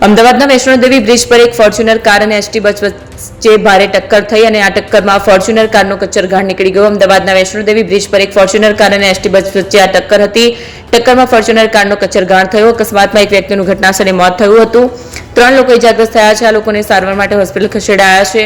અમદાવાદના વૈષ્ણોદેવી બ્રિજ પર એક ફોર્ચ્યુનર કાર અને એસટી બસ વચ્ચે ભારે ટક્કર થઈ અને આ ટક્કરમાં ફોર્ચ્યુનર કારનો કચરઘાટ નીકળી ગયો. અમદાવાદના વૈષ્ણોદેવી બ્રિજ પર એક ફોર્ચ્યુનર કાર અને એસટી બસ વચ્ચે આ ટક્કર હતી. ટક્કરમાં ફોર્ચ્યુનર કારનો કચરઘાટ થયો. અકસ્માતમાં એક વ્યક્તિનું ઘટનાસ્થળે મોત થયું હતું. 3 લોકો ઇજાગ્રસ્ત થયા છે. આ લોકોને સારવાર માટે હોસ્પિટલ ખસેડાયા છે.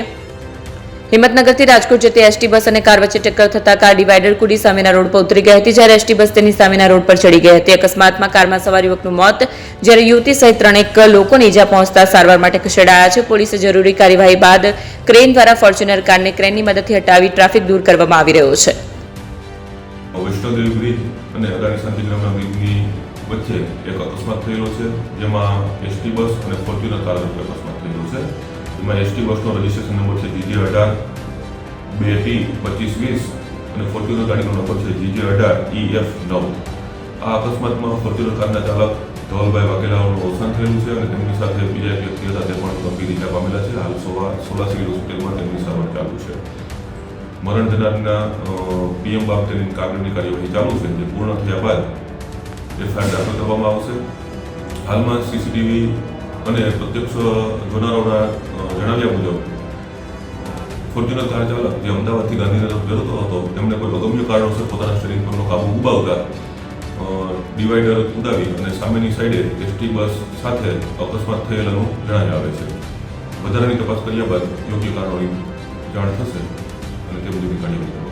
હિંમતનગરથી રાજકોટ જતી એસટી બસ અને કાર વચ્ચે ટક્કર થતા કાર ડિવાઈડર કૂદી સામેના રોડ પર ઉતરી ગઈ હતી, જ્યારે એસટી બસ તેની સામેના રોડ પર ચડી ગઈ હતી. અકસ્માતમાં કારમાં સવાર યુવકનું મોત, જ્યારે યુવતી સહિત 3 લોકોને ઈજા પહોંચતા સારવાર માટે ખસેડાયા છે. પોલીસે જરૂરી કાર્યવાહી બાદ ક્રેન દ્વારા ફોર્ચ્યુનર કારને ક્રેનની મદદથી હટાવી ટ્રાફિક દૂર કરવામાં આવી રહ્યો છે. વૈષ્ણોદેવી બ્રિજ અને અદાણી શાંતિગ્રામના બ્રિજની વચ્ચે એક અકસ્માત થયેલો છે, જેમાં એસટી બસ અને ફોર્ચ્યુનર કાર વચ્ચે અકસ્માત થયેલો છે. એમાં એસટી બસનો રજિસ્ટ્રેશન નંબર છે GJ18-2T2520 અને ફોર્ચ્યુનર ગાડીનો નંબર છે GJ18EF9. આ અકસ્માતમાં ફોર્ચ્યુનર કારના ચાલક ધવલભાઈ વાઘેલાનું અવસાન થયેલું છે અને તેમની સાથે બીજા એક વ્યક્તિ હતા તે પણ ગંભીર ઈજા પામેલા છે. હાલ સોલા સિવિલ હોસ્પિટલમાં તેમની સારવાર ચાલુ છે. મરણ જનારના PM બાબતેની કાગળની કાર્યવાહી ચાલુ છે, જે પૂર્ણ થયા બાદ FIR દાખલ કરવામાં આવશે. હાલમાં સીસીટીવી અને પ્રત્યક્ષ જોનારોના જણાવ્યા મુજબ ફોર્ચ્યુનર કાર ચાલક જે અમદાવાદથી ગાંધીનગર જતો હતો, તેમણે કોઈ અગમ્ય કારણોસર પોતાના શરીર પરનો કાબુ ગુમાવતા ડિવાઈડર કુદાવી અને સામેની સાઈડે એસટી બસ સાથે અકસ્માત થયેલાનું જણાવી આવે છે. વધારાની તપાસ કર્યા બાદ યોગ્ય કારણોની જાણ થશે અને તે મુજબની કાર્યવાહી